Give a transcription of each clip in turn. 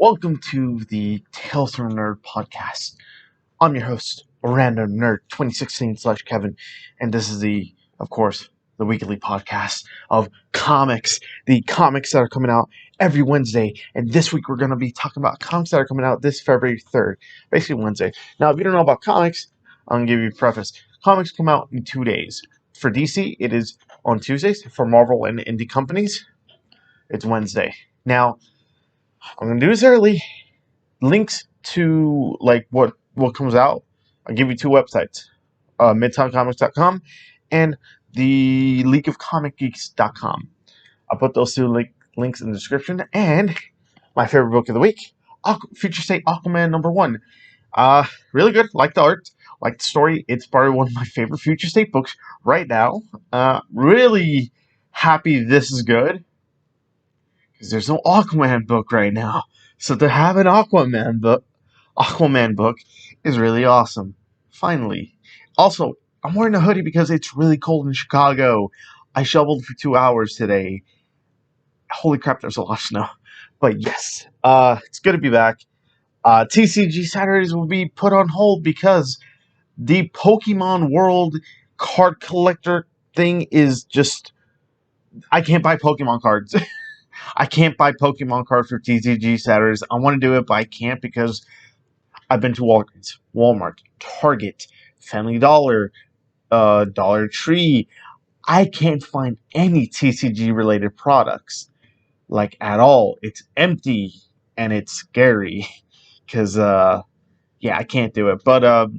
Welcome to the Tales from a Nerd podcast. I'm your host, Random Nerd 2016/Kevin, and this is of course, the weekly podcast of comics. The comics that are coming out every Wednesday, and this week we're going to be talking about comics that are coming out this February 3rd, basically Wednesday. Now, if you don't know about comics, I'm going to give you a preface. Comics come out in 2 days. For DC, it is on Tuesdays. For Marvel and indie companies, it's Wednesday. Now, I'm going to do this early. Links to what comes out, I'll give you two websites, midtowncomics.com and the leagueofcomicgeeks.com. I'll put those two links in the description. And my favorite book of the week, Future State Aquaman #1. Really good. Like the art, like the story. It's probably one of my favorite Future State books right now. Really happy this is good, because there's no Aquaman book right now. So to have an Aquaman book is really awesome. Finally. Also, I'm wearing a hoodie because it's really cold in Chicago. I shoveled for 2 hours today. Holy crap, there's a lot of snow. But yes, it's good to be back. TCG Saturdays will be put on hold because the Pokemon World card collector thing is just... I can't buy Pokemon cards. I can't buy Pokemon cards for TCG Saturdays. I want to do it, but I can't because I've been to Walmart, Target, Family Dollar, Dollar Tree. I can't find any TCG related products, at all. It's empty and it's scary because, I can't do it. But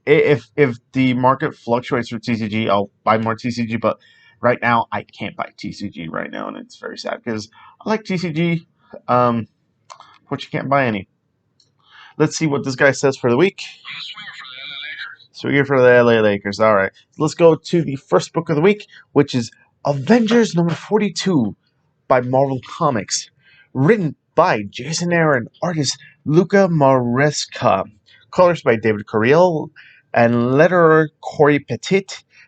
if the market fluctuates for TCG, I'll buy more TCG. But right now, I can't buy TCG right now, and it's very sad because I like TCG, but you can't buy any. Let's see what this guy says for the week. Swinging for the LA Lakers. All right. Let's go to the first book of the week, which is Avengers #42 by Marvel Comics. Written by Jason Aaron, artist Luca Maresca, colors by David Curiel, and letterer Corey Petit.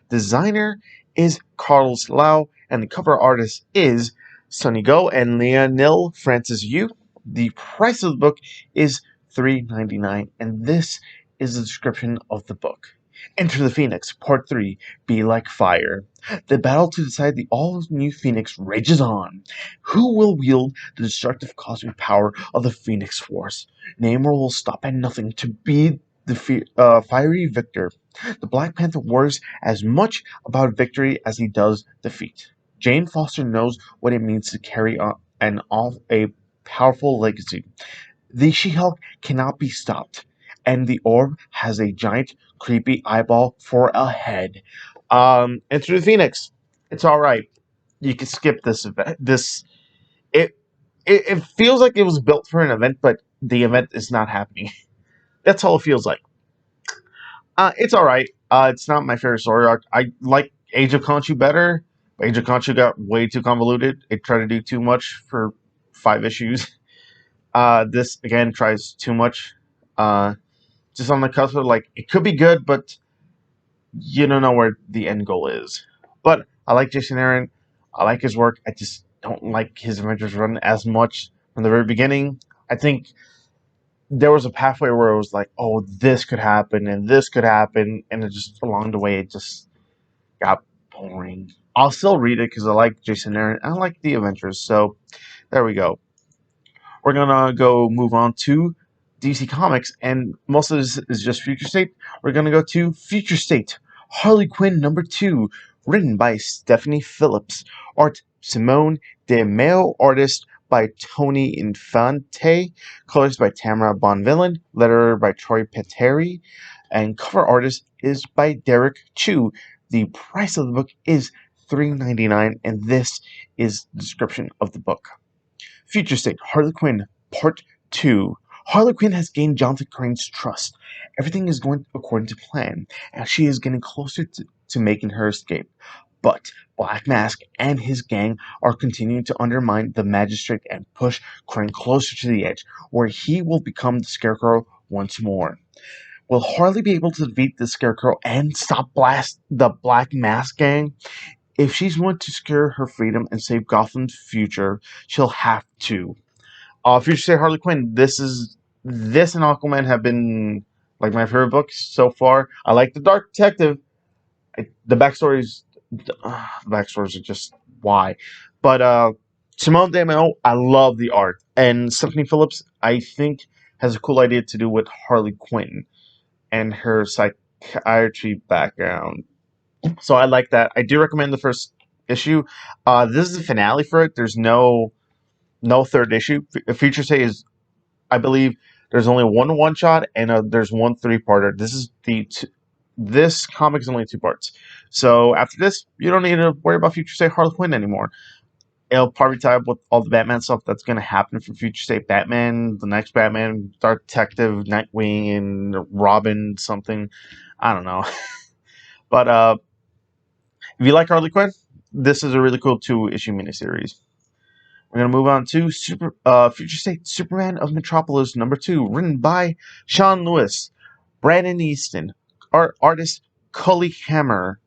Designer is Carlos Lau, and the cover artist is Sonny Go and Leonil Francis Yu. The price of the book is $3.99, and this is the description of the book. Enter the Phoenix, Part 3, Be Like Fire. The battle to decide the all-new Phoenix rages on. Who will wield the destructive cosmic power of the Phoenix Force? Namor will stop at nothing to be the fiery victor. The Black Panther worries as much about victory as he does defeat. Jane Foster knows what it means to carry on a powerful legacy. The She-Hulk cannot be stopped, and the orb has a giant, creepy eyeball for a head. Enter the Phoenix. It's all right. You can skip this event. It feels like it was built for an event, but the event is not happening. That's all it feels like. It's all right. It's not my favorite story arc. I like Age of Khonshu better. Age of Khonshu got way too convoluted. It tried to do too much for 5 issues. This again tries too much. Just on the cusp of it could be good, but you don't know where the end goal is. But I like Jason Aaron. I like his work. I just don't like his Avengers run as much from the very beginning. I think there was a pathway where it was like, oh, this could happen and this could happen, and it just along the way it just got boring. I'll still read it because I like Jason Aaron. I like the Avengers. So there we go. We're gonna move on to DC Comics, and most of this is just Future State. We're gonna go to Future State, Harley Quinn #2, written by Stephanie Phillips, art Simone De Meo, artist by Tony Infante, colors by Tamara Bonvillain, letterer by Troy Peteri, and cover artist is by Derek Chu. The price of the book is $3.99, and this is the description of the book. Future State, Harley Quinn, Part 2. Harley Quinn has gained Jonathan Crane's trust. Everything is going according to plan, and she is getting closer to making her escape. But Black Mask and his gang are continuing to undermine the Magistrate and push Crane closer to the edge, where he will become the Scarecrow once more. Will Harley be able to defeat the Scarecrow and stop the Black Mask gang? If she's going to secure her freedom and save Gotham's future, she'll have to. Future State Harley Quinn. This and Aquaman have been like my favorite books so far. I like the Dark Detective. The backstories are just why, but Simone Demio, I love the art, and Stephanie Phillips, I think, has a cool idea to do with Harley Quinn and her psychiatry background. So I like that. I do recommend the first issue. This is the finale for it. There's no third issue. Future State is, I believe, there's only one shot and there's one three-parter. This comic is only two parts. So after this, you don't need to worry about Future State Harley Quinn anymore. It'll probably tie up with all the Batman stuff that's going to happen for Future State Batman, the next Batman, Dark Detective, Nightwing, and Robin something. I don't know. But if you like Harley Quinn, this is a really cool 2-issue miniseries. We're going to move on to Future State Superman of Metropolis #2, written by Sean Lewis, Brandon Easton, artist Cully Hamner,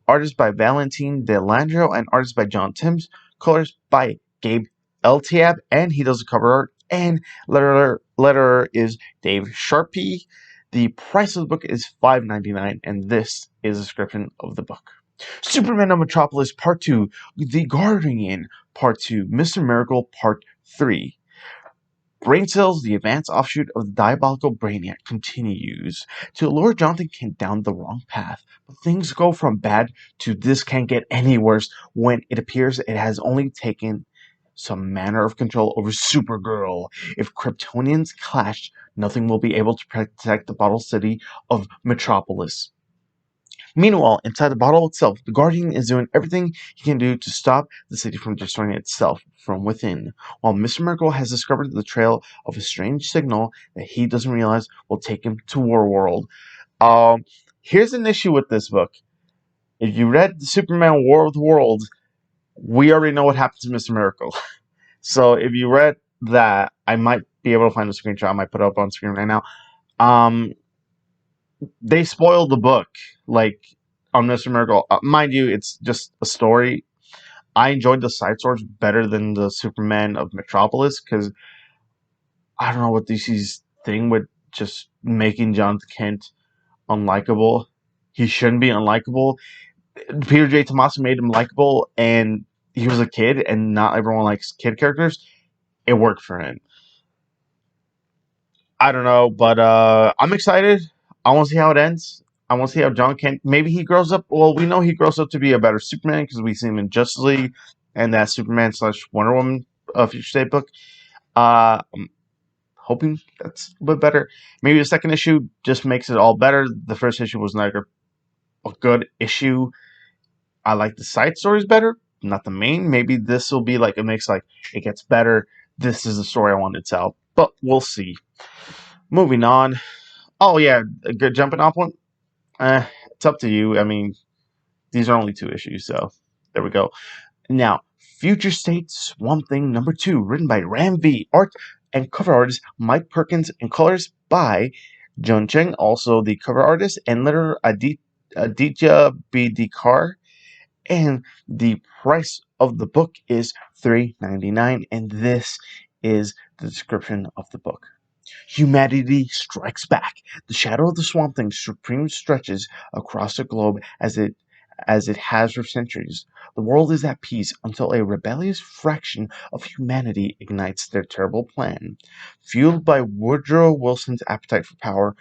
artist by Valentin Delandro, and artist by John Timms, colors by Gabe Eltiab, and he does the cover art, and letterer is Dave Sharpie. The price of the book is $5.99, and this is a description of the book. Superman of Metropolis Part 2, The Guardian Part 2, Mr. Miracle Part 3. Brain Cells, the advanced offshoot of the diabolical Brainiac, continues to lure Jonathan Kent down the wrong path. But things go from bad to this can't get any worse when it appears it has only taken some manner of control over Supergirl. If Kryptonians clash, nothing will be able to protect the bottle city of Metropolis. Meanwhile, inside the bottle itself, the Guardian is doing everything he can do to stop the city from destroying itself from within, while Mr. Miracle has discovered the trail of a strange signal that he doesn't realize will take him to Warworld. Here's an issue with this book. If you read the Superman War of the Worlds, we already know what happens to Mr. Miracle. So if you read that, I might be able to find a screenshot. I might put it up on screen right now. They spoiled the book, like, on Mr. Miracle. Mind you, it's just a story. I enjoyed the side stories better than the Superman of Metropolis, because I don't know what DC's thing with just making Jonathan Kent unlikable. He shouldn't be unlikable. Peter J. Tommaso made him likable, and he was a kid, and not everyone likes kid characters. It worked for him. I don't know, but I'm excited. I want to see how it ends. I want to see how John Kent, maybe he grows up. Well, we know he grows up to be a better Superman because we see him in Justice League and that Superman / Wonder Woman Future State book. I'm hoping that's a bit better. Maybe the second issue just makes it all better. The first issue was like a good issue. I like the side stories better, not the main. Maybe this will be like, it makes like, it gets better. This is the story I wanted to tell, but we'll see. Moving on. Oh yeah, a good jumping off one. It's up to you. I mean, these are only 2 issues, so there we go. Now, Future State Swamp Thing #2, written by Ram V, art and cover artist Mike Perkins, and colors by Jun Cheng, also the cover artist, and letterer Aditya Bidikar. And the price of the book is $3.99, and this is the description of the book. Humanity strikes back. The shadow of the Swamp Thing supreme stretches across the globe as it has for centuries. The world is at peace until a rebellious fraction of humanity ignites their terrible plan. Fueled by Woodrow Wilson's appetite for power,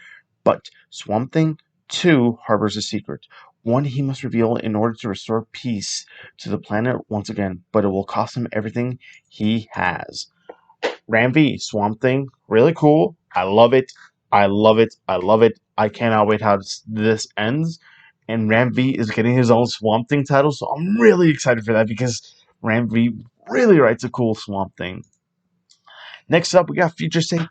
but Swamp Thing too harbors a secret, one he must reveal in order to restore peace to the planet once again, but it will cost him everything he has. Ram V, Swamp Thing, really cool. I love it. I love it. I love it. I cannot wait how this ends. And Ram V is getting his own Swamp Thing title, so I'm really excited for that because Ram V really writes a cool Swamp Thing. Next up, we got Future State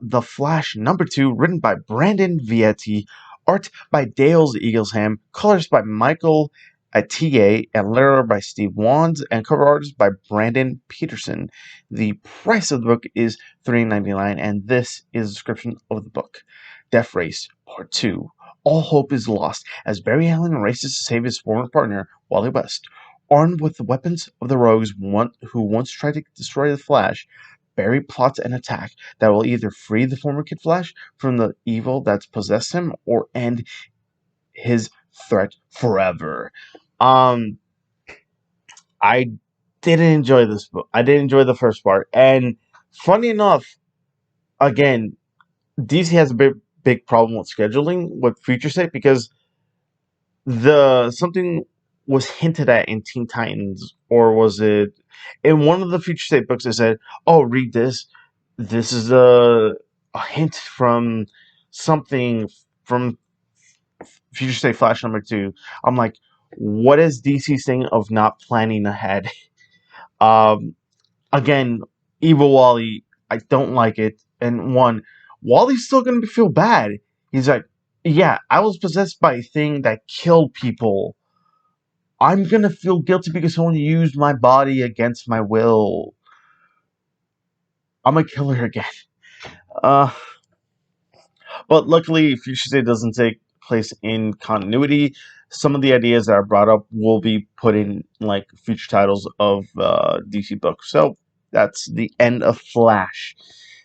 The Flash #2, written by Brandon Vietti, art by Dales Eaglesham, colors by Michael Atiye, and letterer by Steve Wands, and cover artist by Brandon Peterson. The price of the book is $3.99, and this is a description of the book. Death Race Part 2. All hope is lost as Barry Allen races to save his former partner, Wally West. Armed with the weapons of the rogues who once tried to destroy the Flash, Barry plots an attack that will either free the former Kid Flash from the evil that's possessed him or end his threat forever. Um, I didn't enjoy this book. I didn't enjoy the first part, and funny enough, again, DC has a big problem with scheduling with Future State because the something was hinted at in Teen Titans, or was it in one of the Future State books? It said, "Oh, read this. This is a hint from something from Future State Flash #2." I'm like, what is DC's thing of not planning ahead? Um, Again, Evil Wally, I don't like it. And one, Wally's still gonna feel bad. He's like, yeah, I was possessed by a thing that killed people. I'm gonna feel guilty because someone used my body against my will. I'm gonna kill her again. Uh, but luckily, Future State doesn't take place in continuity. Some of the ideas that are brought up will be put in like future titles of DC books. So that's the end of Flash.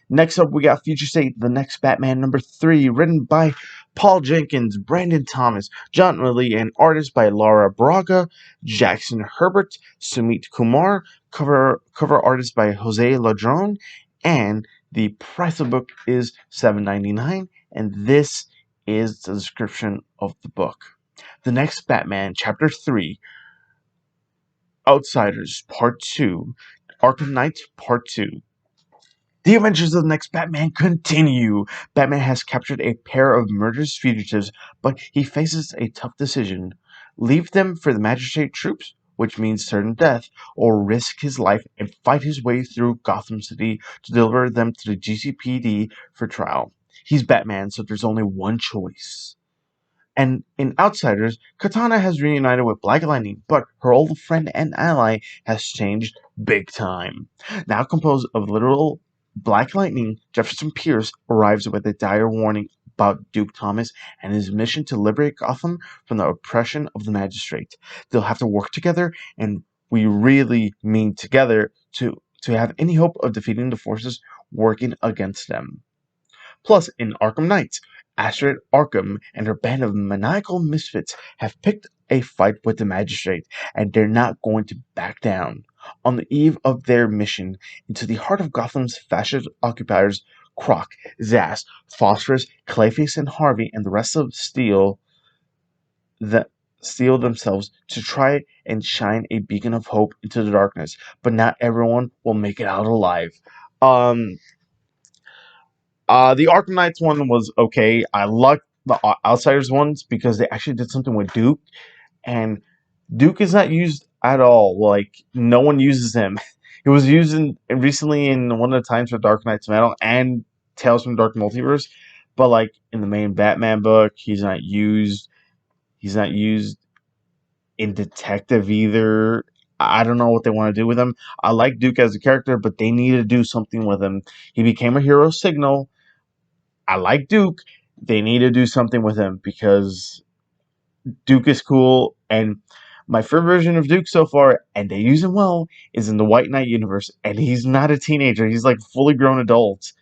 Next up, we got Future State, The Next Batman #3, written by Paul Jenkins, Brandon Thomas, John Ridley, and artist by Laura Braga, Jackson Herbert, Sumit Kumar, cover artist by Jose Ladrone, and the price of the book is $7.99, and this is the description of the book. The Next Batman, Chapter 3, Outsiders, Part 2, Arkham Knight, Part 2. The adventures of the next Batman continue. Batman has captured a pair of murderous fugitives, but he faces a tough decision. Leave them for the magistrate troops, which means certain death, or risk his life and fight his way through Gotham City to deliver them to the GCPD for trial. He's Batman, so there's only one choice. And in Outsiders, Katana has reunited with Black Lightning, but her old friend and ally has changed big time. Now composed of literal Black Lightning, Jefferson Pierce arrives with a dire warning about Duke Thomas and his mission to liberate Gotham from the oppression of the magistrate. They'll have to work together, and we really mean together, to have any hope of defeating the forces working against them. Plus, in Arkham Knight, Astrid Arkham and her band of maniacal misfits have picked a fight with the magistrate, and they're not going to back down. On the eve of their mission into the heart of Gotham's fascist occupiers, Croc, Zsasz, Phosphorus, Clayface, and Harvey, and the rest of Steel themselves to try and shine a beacon of hope into the darkness, but not everyone will make it out alive. Um, the Arkham Knights one was okay. I liked the Outsiders ones because they actually did something with Duke, and Duke is not used at all. Like, no one uses him. He was used recently in one of the times for Dark Knight's Metal and Tales from Dark Multiverse, but like in the main Batman book, he's not used. He's not used in Detective either. I don't know what they want to do with him. I like Duke as a character, but they need to do something with him. He became a hero signal. I like Duke. They need to do something with him because Duke is cool. And my favorite version of Duke so far, and they use him well, is in the White Knight universe. And he's not a teenager. He's like fully grown adult.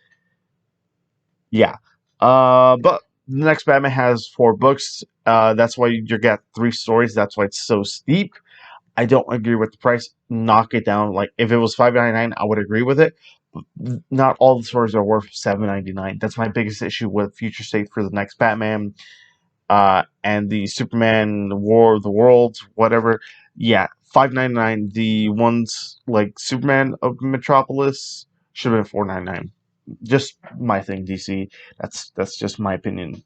Yeah. But the next Batman has 4 books. That's why you get 3 stories. That's why it's so steep. I don't agree with the price. Knock it down. Like, if it was $5.99, I would agree with it. Not all the stories are worth $7.99. That's my biggest issue with Future State for the next Batman, and the Superman War of the Worlds, whatever. Yeah, $5.99. The ones like Superman of Metropolis should have been $4.99. Just my thing, DC. That's just my opinion.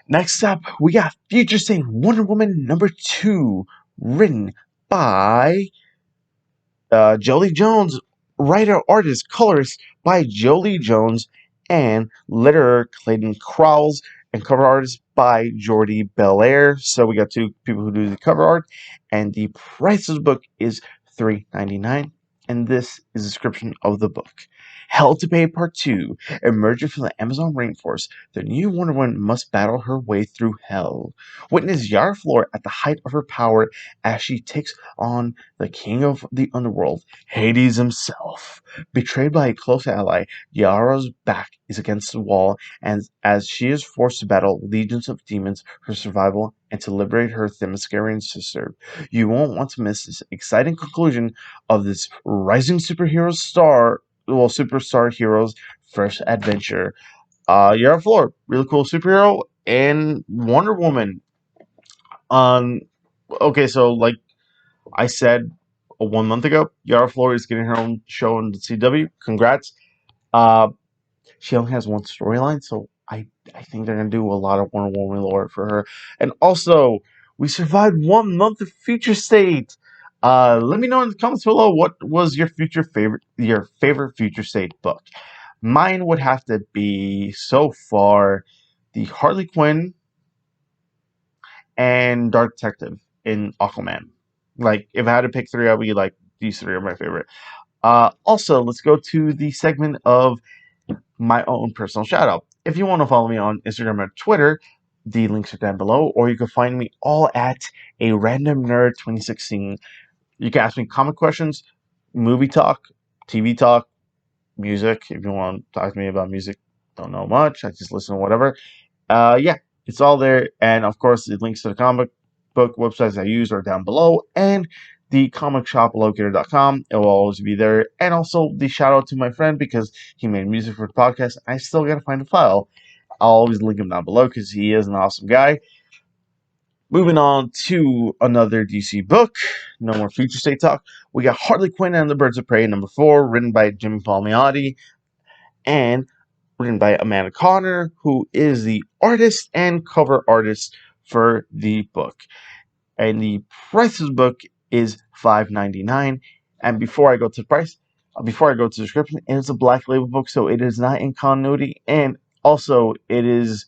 Next up, we got Future State Wonder Woman #2, written by Jolie Jones, writer, artist, colorist by Jolie Jones, and letterer Clayton Crowles, and cover artist by Jordi Belair. So we got 2 people who do the cover art, and the price of the book is $3.99, and this is a description of the book. Hell to Pay Part 2. Emerging from the Amazon rainforest, the new Wonder Woman must battle her way through hell. Witness Yara Flor at the height of her power as she takes on the king of the underworld, Hades himself. Betrayed by a close ally, Yara's back is against the wall, and as she is forced to battle legions of demons for survival and to liberate her Themyscirian sister. You won't want to miss this exciting conclusion of this rising superstar hero's first adventure. Yara Flor, really cool superhero, and Wonder Woman. Um, okay, so like I said 1 month ago, Yara Flor is getting her own show on the CW. Congrats. Uh, she only has one storyline, so I think they're gonna do a lot of Wonder Woman lore for her. And also, we survived 1 month of Future State. Let me know in the comments below what was your favorite Future State book. Mine would have to be so far the Harley Quinn and Dark Detective in Aquaman. Like if I had to pick three, I'd be like these three are my favorite. Also, let's go to the segment of my own personal shout out. If you want to follow me on Instagram or Twitter, the links are down below, or you can find me all at a random nerd 2016. You can ask me comic questions, movie talk, TV talk, music. If you want to talk to me about music, don't know much. I just listen to whatever. Yeah, it's all there. And of course, the links to the comic book websites I use are down below. And the comic shop locator.com. It will always be there. And also the shout out to my friend because he made music for the podcast. I still got to find the file. I'll always link him down below because he is an awesome guy. Moving on to another DC book. No more Future State talk. We got Harley Quinn and the Birds of Prey, #4, written by Jimmy Palmiotti and written by Amanda Connor, who is the artist and cover artist for the book. And the price of the book is $5.99. And before I go to the price, before I go to the description, it is a black label book, so it is not in continuity. And also, it's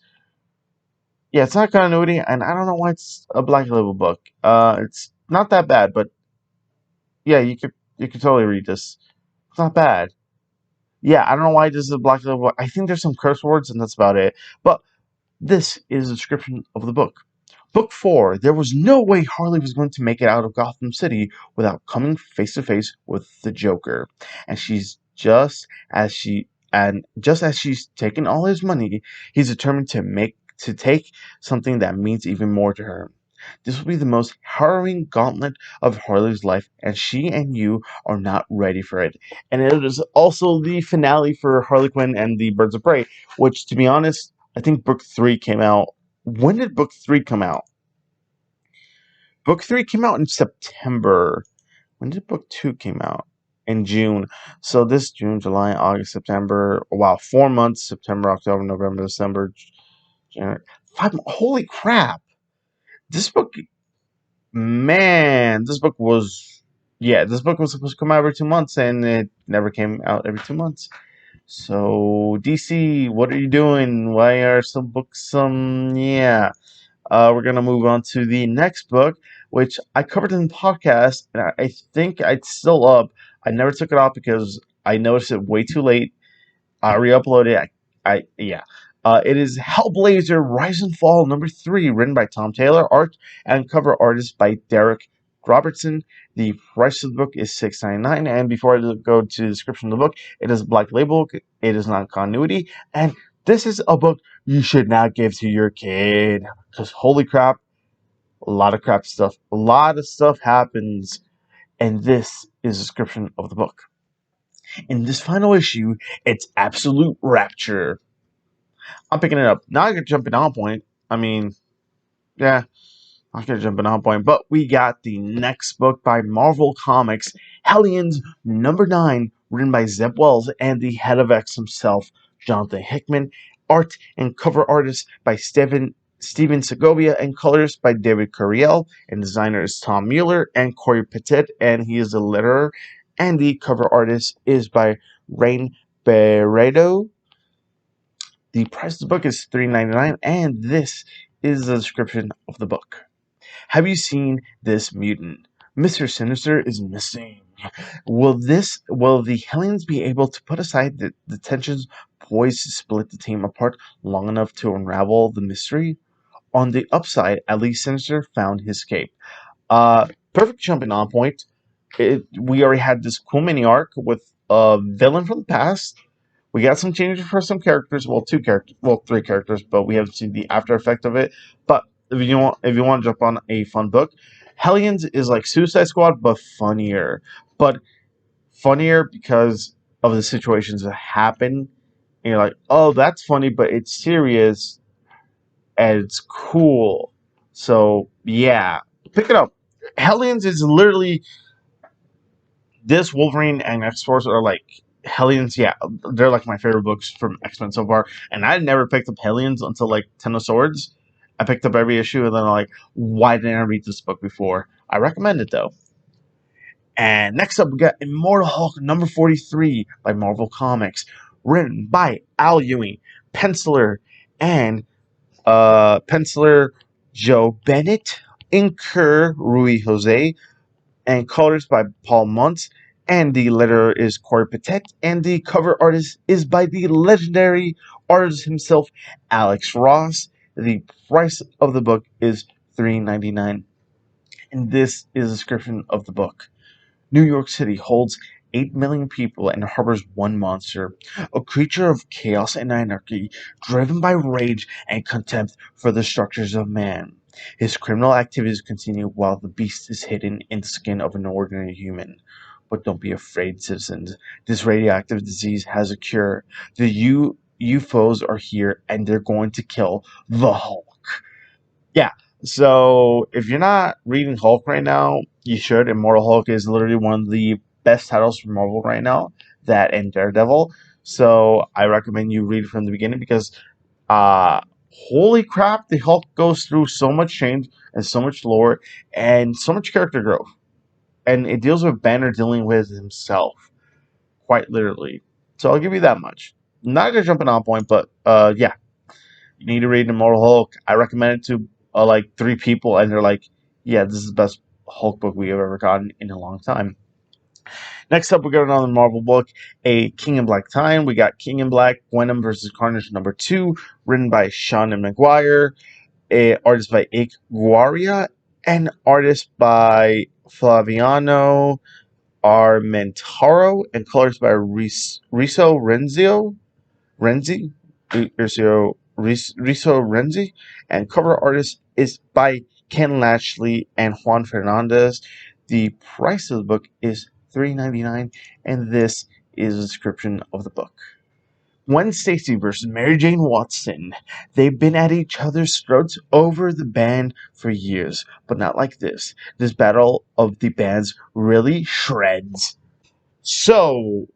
not continuity, and I don't know why it's a black label book. It's not that bad, but yeah, you could totally read this. It's not bad. Yeah, I don't know why this is a black label book. I think there's some curse words, and that's about it. But this is a description of the book. Book 4. There was no way Harley was going to make it out of Gotham City without coming face to face with the Joker. And just as she's taken all his money, he's determined to take something that means even more to her. This will be the most harrowing gauntlet of Harley's life, and she and you are not ready for it. And it is also the finale for Harley Quinn and the Birds of Prey, which, to be honest, I think book 3 came out. When did book 3 come out? Book 3 came out in September. When did book 2 came out? In June. So this June, July, August, September. Wow, 4 months. September, October, November, December, January. 5. Holy crap. This book, man, this book was supposed to come out every 2 months, and it never came out every 2 months. So DC, what are you doing? Why are some books yeah? We're gonna move on to the next book, which I covered in the podcast, and I think it's still up. I never took it off because I noticed it way too late. I re-uploaded it. Yeah. It is Hellblazer: Rise and Fall #3, written by Tom Taylor, art and cover artist by Derek Robertson. The price of the book is $6.99. And before I go to the description of the book, it is a black label. It is not continuity, and this is a book you should not give to your kid because holy crap, a lot of crap stuff, a lot of stuff happens, and this is a description of the book. In this final issue, it's absolute rapture. I'm picking it up. Now I can jump in on point. I mean, yeah, I'm gonna jump in on point. But we got the next book by Marvel Comics, Hellions #9, written by Zeb Wells and the head of X himself, Jonathan Hickman. Art and cover artist by Steven Segovia and colors by David Curiel. And designer is Tom Mueller and Corey Petit, and he is the letterer. And the cover artist is by Rain Beredo. The price of the book is $3.99, and this is the description of the book. Have you seen this mutant? Mr. Sinister is missing. Will the Hellions be able to put aside the tensions poised to split the team apart long enough to unravel the mystery? On the upside, at least Sinister found his cape. Perfect jumping on point. We already had this cool mini arc with a villain from the past. We got some changes for some characters. Well, two characters. Well, three characters, but we haven't seen the after effect of it. But if you want to jump on a fun book, Hellions is like Suicide Squad, but funnier. But funnier because of the situations that happen. And you're like, oh, that's funny, but it's serious and it's cool. So yeah, pick it up. Hellions is literally this. Wolverine and X Force are like Hellions. Yeah, they're like my favorite books from X Men so far. And I never picked up Hellions until like Ten of Swords. I picked up every issue, and then I'm like, why didn't I read this book before? I recommend it though. And next up, we got Immortal Hulk number 43 by Marvel Comics, written by Al Ewing, penciler and penciler Joe Bennett, inker Rui Jose, and colors by Paul Muntz. And the letterer is Corey Patet, and the cover artist is by the legendary artist himself, Alex Ross. The price of the book is $3.99, and this is a description of the book. New York City holds 8 million people and harbors one monster, a creature of chaos and anarchy, driven by rage and contempt for the structures of man. His criminal activities continue while the beast is hidden in the skin of an ordinary human. But don't be afraid, citizens. This radioactive disease has a cure. The UFOs are here and they're going to kill the Hulk. Yeah. So if you're not reading Hulk right now, you should. Immortal Hulk is literally one of the best titles from Marvel right now. That and Daredevil. So I recommend you read it from the beginning because, uh, holy crap, the Hulk goes through so much change and so much lore and so much character growth, and it deals with Banner dealing with himself, quite literally. So I'll give you that much. Not gonna jump in on point, but yeah, you need to read Immortal Hulk. I recommend it to like three people, and they're like, "Yeah, this is the best Hulk book we have ever gotten in a long time." Next up, we got another Marvel book, a King in Black time. We got King in Black, Venom versus Carnage number 2, written by Sean and McGuire, a artist by Ike Guaria, and artist by Flaviano Armentaro, and colors by Riso Renzi, Riso Renzi, and cover artist is by Ken Lashley and Juan Fernandez. The price of the book is $3.99, and this is a description of the book. Gwen Stacy versus Mary Jane Watson. They've been at each other's throats over the band for years, but not like this. This battle of the bands really shreds. So,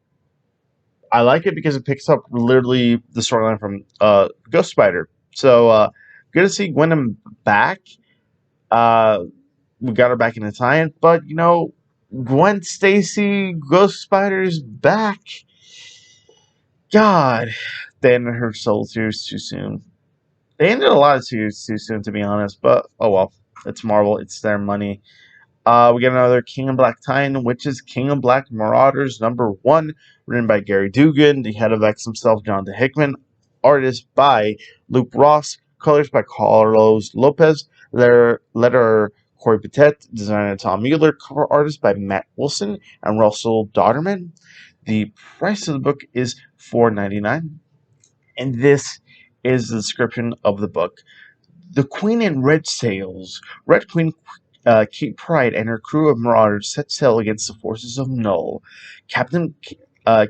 I like it because it picks up literally the storyline from Ghost Spider. So good to see Gwen back. Uh, we got her back in the tie-in, but you know, Gwen Stacy, Ghost Spider's back. God, they ended her Soul series too soon. They ended a lot of series too soon, to be honest. But oh well, it's Marvel. It's their money. We get another King in Black tie-in, which is King in Black Marauders #1, written by Gary Dugan, the head of X himself, Jonathan Hickman, artist by Luke Ross, colors by Carlos Lopez, letter Corey Patet, designer Tom Mueller, cover artist by Matt Wilson and Russell Dodderman. The price of the book is $4.99, and this is the description of the book. The Queen in Red sails. Red Queen Kate Pride and her crew of marauders set sail against the forces of Null. Captain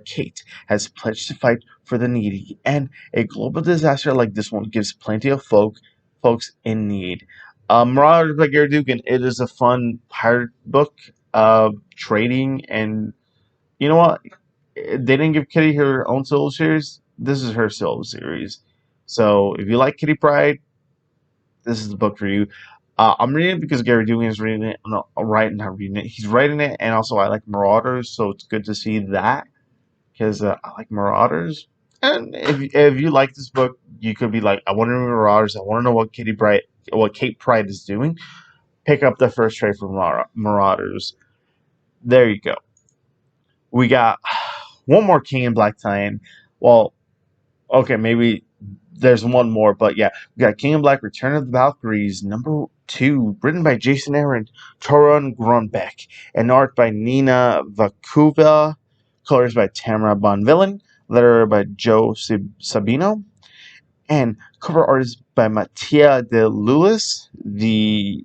Kate has pledged to fight for the needy, and a global disaster like this one gives plenty of folks in need. Marauders by Gary Dugan. It is a fun pirate book, trading, and you know what? They didn't give Kitty her own solo series. This is her solo series. So if you like Kitty Pride, this is the book for you. I'm reading it because Gary Dugan is reading it. No, not reading it. He's writing it, and also I like Marauders, so it's good to see that because I like Marauders. And if you like this book, you could be like, I want to read Marauders. I want to know what Kate Pride is doing. Pick up the first trade from Marauders. There you go. We got one more King in Black tie-in. Well, okay, maybe there's one more, but yeah, we got King in Black: Return of the Valkyries #2, written by Jason Aaron, Torun Grunbeck, and art by Nina Vakuva, colors by Tamara Bonvillain, letter by Joe Sabino, and cover art is by Mattia De Lulis. The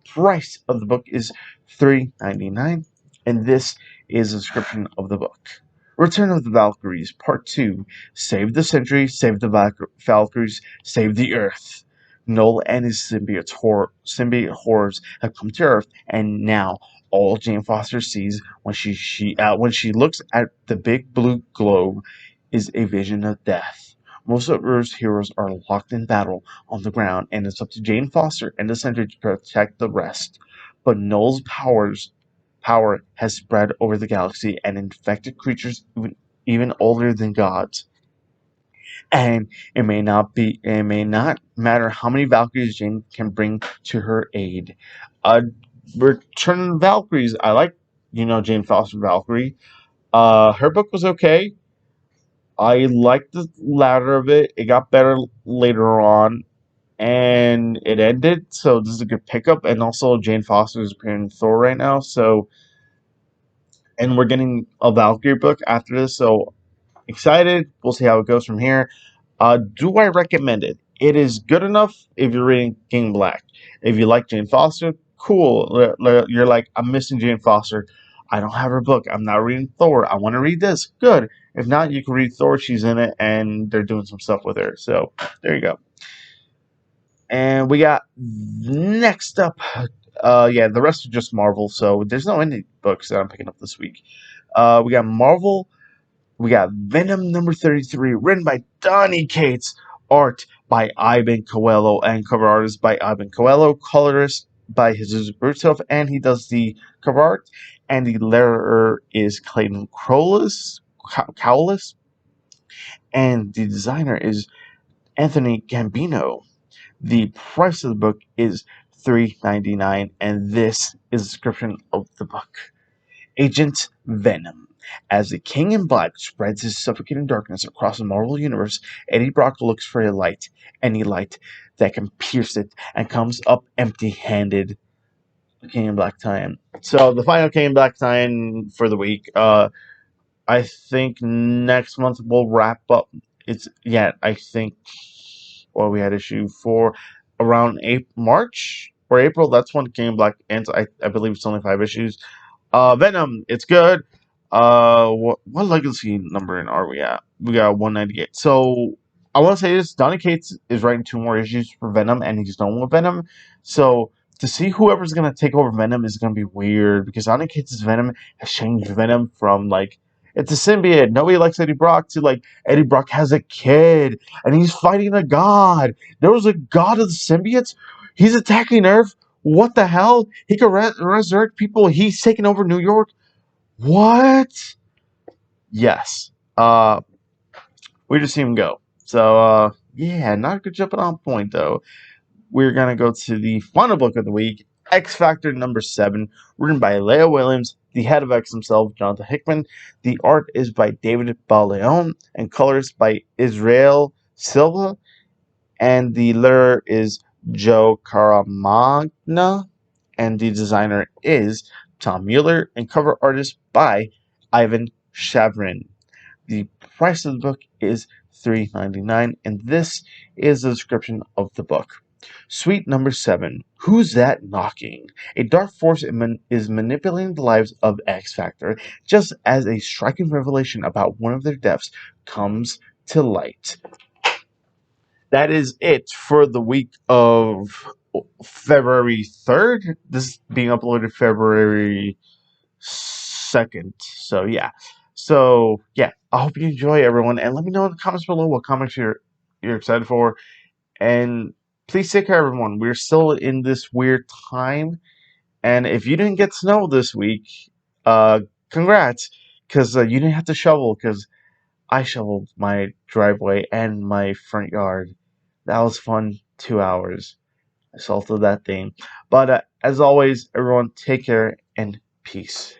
price of the book is $3.99, and this is a description of the book. Return of the Valkyries, Part 2. Save the Century, save the Valkyries, save the Earth. Null and his symbiote horrors have come to Earth, and now all Jane Foster sees when she looks at the big blue globe is a vision of death. Most of Earth's heroes are locked in battle on the ground, and it's up to Jane Foster and the Century to protect the rest. But Null's power has spread over the galaxy and infected creatures even older than gods. And it may not matter how many Valkyries Jane can bring to her aid. Return of the Valkyries. I like, Jane Foster Valkyrie. Her book was okay. I liked the latter of it. It got better later on, and it ended. So this is a good pickup. And also, Jane Foster is appearing in Thor right now. So, and we're getting a Valkyrie book after this. So excited. We'll see how it goes from here. Do I recommend it? It is good enough if you're reading King Black. If you like Jane Foster, cool. You're like, I'm missing Jane Foster. I don't have her book. I'm not reading Thor. I want to read this. Good. If not, you can read Thor. She's in it, and they're doing some stuff with her. So there you go. And we got next up. Yeah, the rest are just Marvel. So there's no indie books that I'm picking up this week. We got Marvel. We got Venom #33, written by Donny Cates, art by Ivan Coelho, and cover artist by Ivan Coelho, colorist by Jesus Brutov, and he does the cover art. And the letterer is Clayton Cowles, and the designer is Anthony Gambino. The price of the book is $3.99, and this is a description of the book. Agent Venom. As the King in Black spreads his suffocating darkness across the Marvel Universe, Eddie Brock looks for a light, any light that can pierce it, and comes up empty-handed. King in Black tie-in. So the final King in Black tie-in for the week. I think next month we'll wrap up. I think. Well, we had issue 4 around March or April. That's when King in Black ends. I believe it's only 5 issues. Venom, it's good. What legacy number are we at? We got 198. So I want to say this: Donny Cates is writing 2 more issues for Venom, and he's done with Venom. So to see whoever's gonna take over Venom is gonna be weird because Donny Cates' Venom has changed Venom from like it's a symbiote. Nobody likes Eddie Brock to like Eddie Brock has a kid and he's fighting a god. There was a god of the symbiotes. He's attacking Earth. What the hell? He can resurrect people. He's taking over New York. What? Yes. We just see him go. So, yeah, not a good jumping on point, though. We're going to go to the final book of the week, X Factor #7, written by Leah Williams, the head of X himself, Jonathan Hickman. The art is by David Baleon, and colors by Israel Silva. And the letterer is Joe Caramagna, and the designer is Tom Mueller, and cover artist by Ivan Shavrin. The price of the book is $3.99, and this is the description of the book. Suite #7. Who's that knocking? A dark force is manipulating the lives of X Factor, just as a striking revelation about one of their deaths comes to light. That is it for the week of February 3rd. This is being uploaded February 2nd. So, yeah. I hope you enjoy, everyone. And let me know in the comments below what comics you're excited for. And please take care, everyone. We're still in this weird time. And if you didn't get snow this week, congrats. Because you didn't have to shovel. Because I shoveled my driveway and my front yard. That was fun. 2 hours. I salted that thing. But as always, everyone, take care and peace.